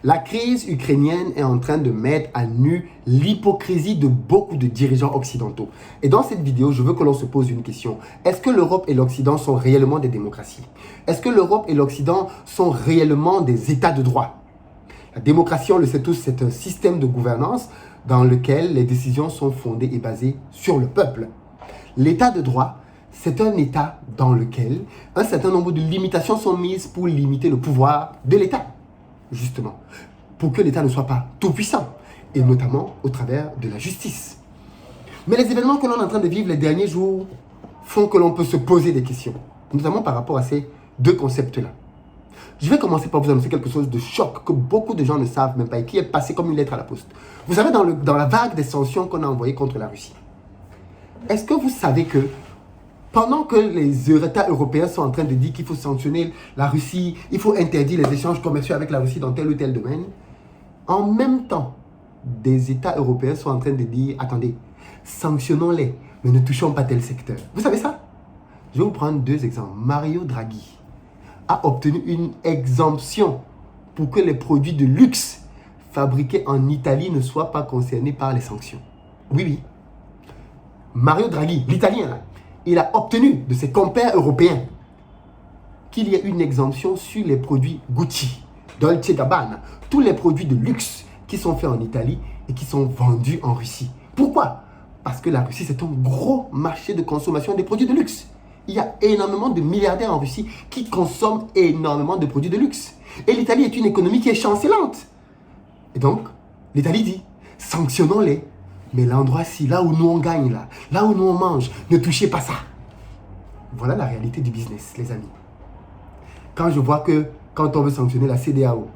La crise ukrainienne est en train de mettre à nu l'hypocrisie de beaucoup de dirigeants occidentaux. Et dans cette vidéo, je veux que l'on se pose une question. Est-ce que l'Europe et l'Occident sont réellement des démocraties? Est-ce que l'Europe et l'Occident sont réellement des États de droit? La démocratie, on le sait tous, c'est un système de gouvernance dans lequel les décisions sont fondées et basées sur le peuple. L'État de droit, c'est un État dans lequel un certain nombre de limitations sont mises pour limiter le pouvoir de l'État. Justement, pour que l'État ne soit pas tout puissant, et notamment au travers de la justice. Mais les événements que l'on est en train de vivre les derniers jours font que l'on peut se poser des questions, notamment par rapport à ces deux concepts-là. Je vais commencer par vous annoncer quelque chose de choc que beaucoup de gens ne savent même pas et qui est passé comme une lettre à la poste. Vous savez, dans la vague des sanctions qu'on a envoyées contre la Russie, est-ce que vous savez que pendant que les États européens sont en train de dire qu'il faut sanctionner la Russie, il faut interdire les échanges commerciaux avec la Russie dans tel ou tel domaine, en même temps, des États européens sont en train de dire, attendez, sanctionnons-les, mais ne touchons pas tel secteur. Vous savez ça? Je vais vous prendre deux exemples. Mario Draghi a obtenu une exemption pour que les produits de luxe fabriqués en Italie ne soient pas concernés par les sanctions. Oui, oui. Mario Draghi, l'Italien là, il a obtenu de ses compères européens qu'il y ait une exemption sur les produits Gucci, Dolce & Gabbana, tous les produits de luxe qui sont faits en Italie et qui sont vendus en Russie. Pourquoi? Parce que la Russie, c'est un gros marché de consommation des produits de luxe. Il y a énormément de milliardaires en Russie qui consomment énormément de produits de luxe. Et l'Italie est une économie qui est chancelante. Et donc, l'Italie dit, sanctionnons-les. Mais l'endroit-ci, là où nous on gagne, là où nous on mange, ne touchez pas ça. Voilà la réalité du business, les amis. Quand je vois que, quand on veut sanctionner la CEDEAO,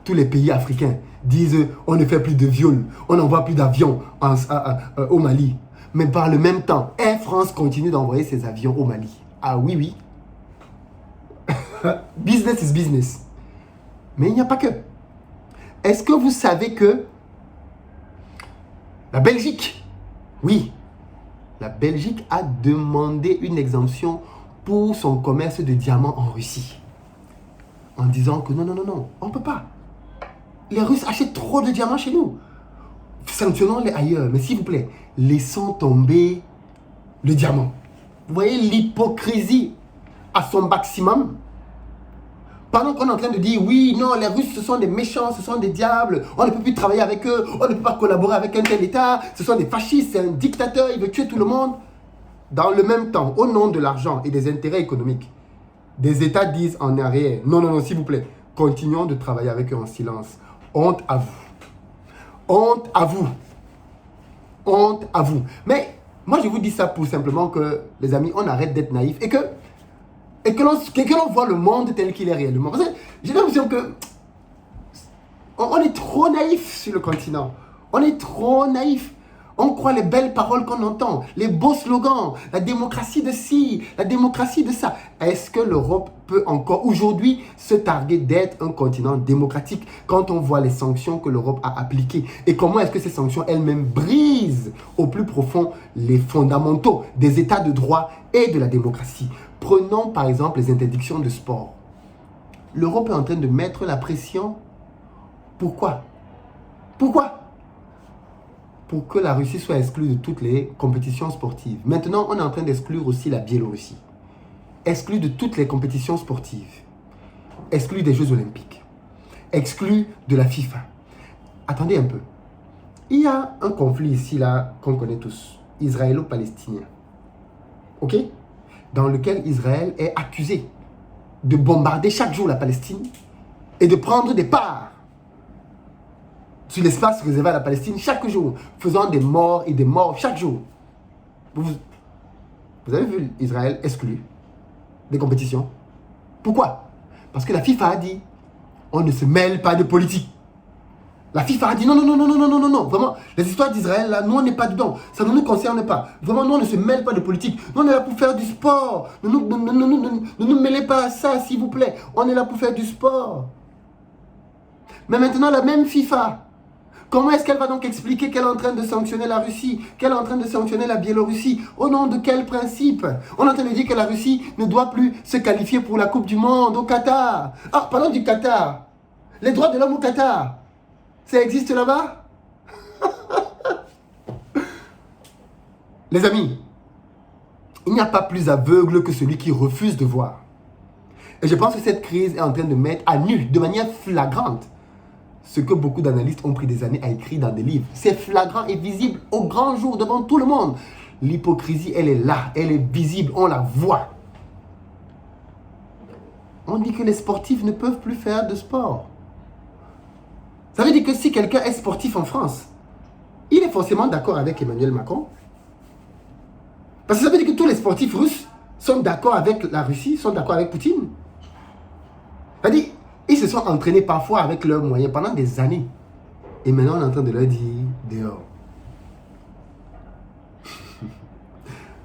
tous les pays africains disent on ne fait plus de viols, on n'envoie plus d'avions au Mali. Mais par le même temps, Air France continue d'envoyer ses avions au Mali. Ah oui, oui. Business is business. Mais il n'y a pas que. Est-ce que vous savez que la Belgique, oui, la Belgique a demandé une exemption pour son commerce de diamants en Russie. En disant que non, on ne peut pas. Les Russes achètent trop de diamants chez nous. Sanctionnons-les ailleurs, mais s'il vous plaît, laissons tomber le diamant. Vous voyez l'hypocrisie à son maximum. Pendant qu'on est en train de dire, oui, non, les Russes, ce sont des méchants, ce sont des diables, on ne peut plus travailler avec eux, on ne peut pas collaborer avec un tel État, ce sont des fascistes, c'est un dictateur, il veut tuer tout le monde. Dans le même temps, au nom de l'argent et des intérêts économiques, des États disent en arrière, non, s'il vous plaît, continuons de travailler avec eux en silence. Honte à vous. Honte à vous. Honte à vous. Mais moi, je vous dis ça pour simplement que, les amis, on arrête d'être naïfs et que l'on voit le monde tel qu'il est réellement. Parce que j'ai l'impression que on est trop naïf sur le continent. On est trop naïf. On croit les belles paroles qu'on entend, les beaux slogans, la démocratie de ci, la démocratie de ça. Est-ce que l'Europe peut encore aujourd'hui se targuer d'être un continent démocratique quand on voit les sanctions que l'Europe a appliquées? Et comment est-ce que ces sanctions elles-mêmes brisent au plus profond les fondamentaux des États de droit et de la démocratie? Prenons par exemple les interdictions de sport. L'Europe est en train de mettre la pression. Pourquoi? Pourquoi? Pour que la Russie soit exclue de toutes les compétitions sportives. Maintenant, on est en train d'exclure aussi la Biélorussie. Exclue de toutes les compétitions sportives. Exclue des Jeux Olympiques. Exclue de la FIFA. Attendez un peu. Il y a un conflit ici, là, qu'on connaît tous. Israélo-palestinien. OK? Dans lequel Israël est accusé de bombarder chaque jour la Palestine et de prendre des parts sur l'espace réservé à la Palestine chaque jour, faisant des morts et des morts chaque jour. Vous avez vu Israël exclu des compétitions? Pourquoi? Parce que la FIFA a dit, on ne se mêle pas de politique. La FIFA a dit, non, vraiment, les histoires d'Israël, là, nous, on n'est pas dedans, ça ne nous concerne pas. Vraiment, nous, on ne se mêle pas de politique. Nous, on est là pour faire du sport. Ne nous mêlez pas à ça, s'il vous plaît. On est là pour faire du sport. Mais maintenant, la même FIFA, comment est-ce qu'elle va donc expliquer qu'elle est en train de sanctionner la Russie, qu'elle est en train de sanctionner la Biélorussie? Au nom de quel principe? On est en train de dire que la Russie ne doit plus se qualifier pour la Coupe du Monde au Qatar. Ah, parlons du Qatar. Les droits de l'homme au Qatar, ça existe là-bas? Les amis, il n'y a pas plus aveugle que celui qui refuse de voir. Et je pense que cette crise est en train de mettre à nu, de manière flagrante, ce que beaucoup d'analystes ont pris des années à écrire dans des livres. C'est flagrant et visible au grand jour devant tout le monde. L'hypocrisie, elle est là, elle est visible, on la voit. On dit que les sportifs ne peuvent plus faire de sport. Ça veut dire que si quelqu'un est sportif en France, il est forcément d'accord avec Emmanuel Macron. Parce que ça veut dire que tous les sportifs russes sont d'accord avec la Russie, sont d'accord avec Poutine. C'est-à-dire, ils se sont entraînés parfois avec leurs moyens pendant des années. Et maintenant, on est en train de leur dire dehors.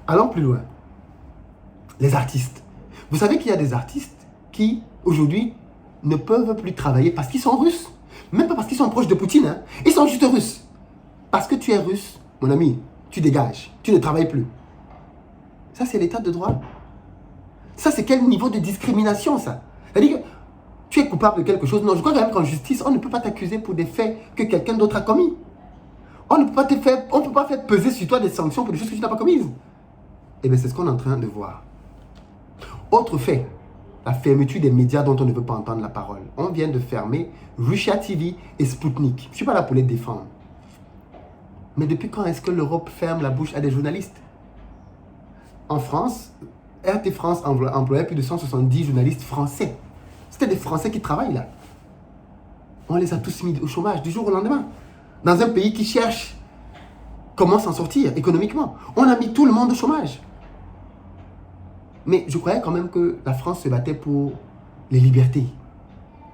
Allons plus loin. Les artistes. Vous savez qu'il y a des artistes qui, aujourd'hui, ne peuvent plus travailler parce qu'ils sont russes. Même pas parce qu'ils sont proches de Poutine. Hein. Ils sont juste russes. Parce que tu es russe, mon ami, tu dégages. Tu ne travailles plus. Ça, c'est l'état de droit. Ça, c'est quel niveau de discrimination, ça? C'est-à-dire que tu es coupable de quelque chose. Non, je crois quand même qu'en justice, on ne peut pas t'accuser pour des faits que quelqu'un d'autre a commis. On ne peut pas faire peser sur toi des sanctions pour des choses que tu n'as pas commises. Eh bien, c'est ce qu'on est en train de voir. Autre fait, la fermeture des médias dont on ne veut pas entendre la parole. On vient de fermer Russia TV et Sputnik. Je ne suis pas là pour les défendre. Mais depuis quand est-ce que l'Europe ferme la bouche à des journalistes? En France, RT France employait plus de 170 journalistes français. C'était des Français qui travaillent là. On les a tous mis au chômage du jour au lendemain. Dans un pays qui cherche comment s'en sortir économiquement. On a mis tout le monde au chômage. Mais je croyais quand même que la France se battait pour les libertés.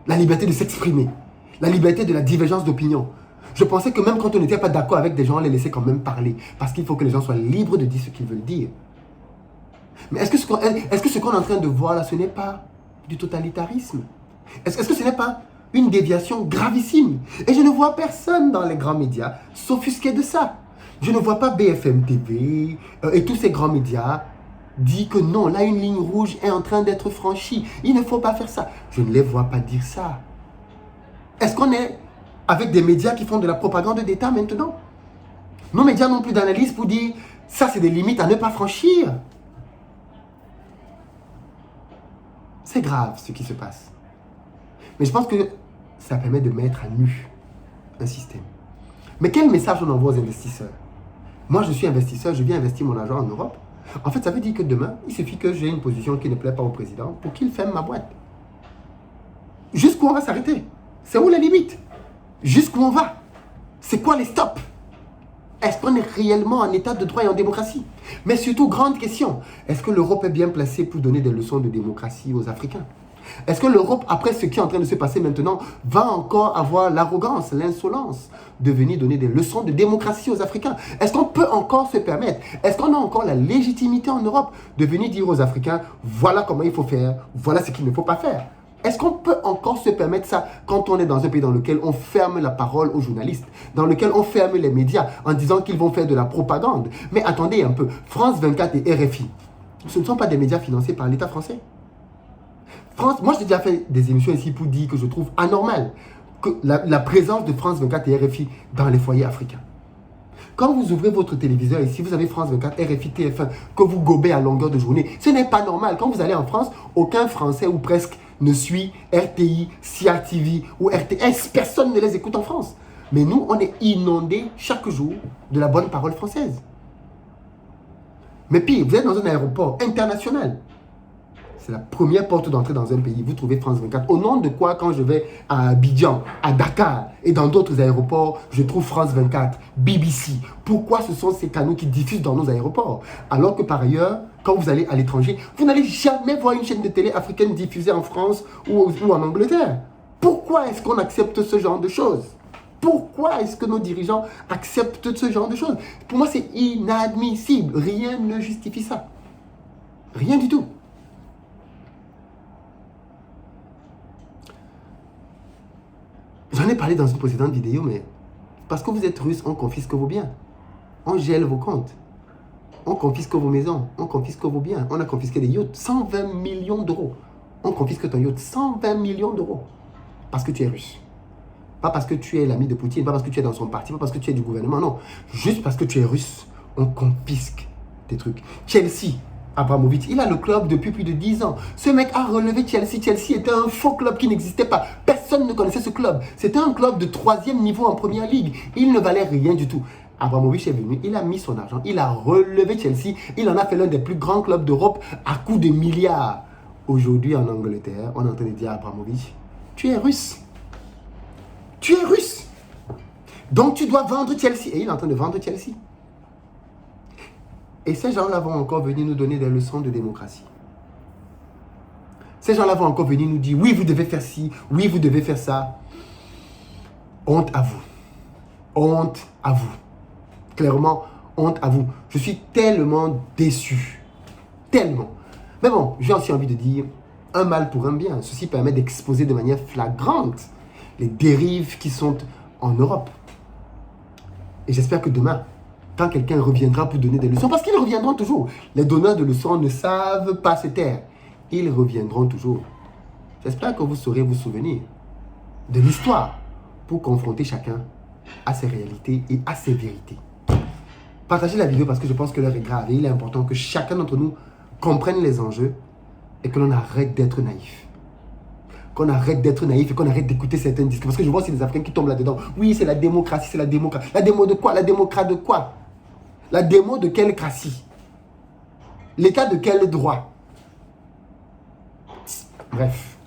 La liberté de s'exprimer. La liberté de la divergence d'opinion. Je pensais que même quand on n'était pas d'accord avec des gens, on les laissait quand même parler. Parce qu'il faut que les gens soient libres de dire ce qu'ils veulent dire. Mais est-ce que ce qu'on est en train de voir là, ce n'est pas du totalitarisme? Est-ce que ce n'est pas une déviation gravissime? Et je ne vois personne dans les grands médias s'offusquer de ça. Je ne vois pas BFM TV et tous ces grands médias dire que non, là une ligne rouge est en train d'être franchie. Il ne faut pas faire ça. Je ne les vois pas dire ça. Est-ce qu'on est avec des médias qui font de la propagande d'État maintenant? Nos médias n'ont plus d'analyse pour dire ça c'est des limites à ne pas franchir. C'est grave ce qui se passe. Mais je pense que ça permet de mettre à nu un système. Mais quel message on envoie aux investisseurs? Moi, je suis investisseur, je viens investir mon argent en Europe. En fait, ça veut dire que demain, il suffit que j'ai une position qui ne plaît pas au président pour qu'il ferme ma boîte. Jusqu'où on va s'arrêter? C'est où la limite? Jusqu'où on va? C'est quoi les stops? Est-ce qu'on est réellement en état de droit et en démocratie? Mais surtout, grande question, est-ce que l'Europe est bien placée pour donner des leçons de démocratie aux Africains? Est-ce que l'Europe, après ce qui est en train de se passer maintenant, va encore avoir l'arrogance, l'insolence de venir donner des leçons de démocratie aux Africains? Est-ce qu'on peut encore se permettre, est-ce qu'on a encore la légitimité en Europe de venir dire aux Africains, voilà comment il faut faire, voilà ce qu'il ne faut pas faire? Est-ce qu'on peut encore se permettre ça quand on est dans un pays dans lequel on ferme la parole aux journalistes, dans lequel on ferme les médias en disant qu'ils vont faire de la propagande? Mais attendez un peu, France 24 et RFI, ce ne sont pas des médias financés par l'État français. Moi, j'ai déjà fait des émissions ici pour dire que je trouve anormal que la présence de France 24 et RFI dans les foyers africains. Quand vous ouvrez votre téléviseur ici, vous avez France 24, RFI, TF1, que vous gobez à longueur de journée. Ce n'est pas normal. Quand vous allez en France, aucun Français ou presque ne suit RTI, CRTV ou RTS. Personne ne les écoute en France. Mais nous, on est inondés chaque jour de la bonne parole française. Mais pire, vous êtes dans un aéroport international. C'est la première porte d'entrée dans un pays. Vous trouvez France 24. Au nom de quoi, quand je vais à Abidjan, à Dakar et dans d'autres aéroports, je trouve France 24, BBC. Pourquoi ce sont ces canaux qui diffusent dans nos aéroports? Alors que par ailleurs, quand vous allez à l'étranger, vous n'allez jamais voir une chaîne de télé africaine diffusée en France ou en Angleterre. Pourquoi est-ce qu'on accepte ce genre de choses? Pourquoi est-ce que nos dirigeants acceptent ce genre de choses? Pour moi, c'est inadmissible. Rien ne justifie ça. Rien du tout. J'en ai parlé dans une précédente vidéo, mais parce que vous êtes russe, on confisque vos biens. On gèle vos comptes. On confisque vos maisons. On confisque vos biens. On a confisqué des yachts. 120 millions d'euros. On confisque ton yacht. 120 millions d'euros. parce que tu es russe. Pas parce que tu es l'ami de Poutine, pas parce que tu es dans son parti, pas parce que tu es du gouvernement, non. Juste parce que tu es russe, on confisque tes trucs. Chelsea, Abramovich, il a le club depuis plus de 10 ans. Ce mec a relevé Chelsea. Chelsea était un faux club qui n'existait pas. Personne ne connaissait ce club. C'était un club de 3e niveau en première ligue. Il ne valait rien du tout. Abramovich est venu, il a mis son argent, il a relevé Chelsea, il en a fait l'un des plus grands clubs d'Europe à coups de milliards. Aujourd'hui en Angleterre, on est en train de dire à Abramovich, tu es russe. Tu es russe. Donc tu dois vendre Chelsea. Et il est en train de vendre Chelsea. Et ces gens-là vont encore venir nous donner des leçons de démocratie. Ces gens-là vont encore venir nous dire, oui, vous devez faire ci, oui, vous devez faire ça. Honte à vous. Honte à vous. Clairement, honte à vous. Je suis tellement déçu. Tellement. Mais bon, j'ai aussi envie de dire, un mal pour un bien. Ceci permet d'exposer de manière flagrante les dérives qui sont en Europe. Et j'espère que demain, quand quelqu'un reviendra pour donner des leçons, parce qu'ils reviendront toujours. Les donneurs de leçons ne savent pas se taire. Ils reviendront toujours. J'espère que vous saurez vous souvenir de l'histoire pour confronter chacun à ses réalités et à ses vérités. Partagez la vidéo parce que je pense que l'heure est grave et il est important que chacun d'entre nous comprenne les enjeux et que l'on arrête d'être naïf. Qu'on arrête d'être naïf et qu'on arrête d'écouter certains discours. Parce que je vois aussi des Africains qui tombent là-dedans. Oui, c'est la démocratie, c'est la démocratie. La démo de quoi? La démocrate de quoi? La démo de quelle cratie? L'état de quel droit? Bref.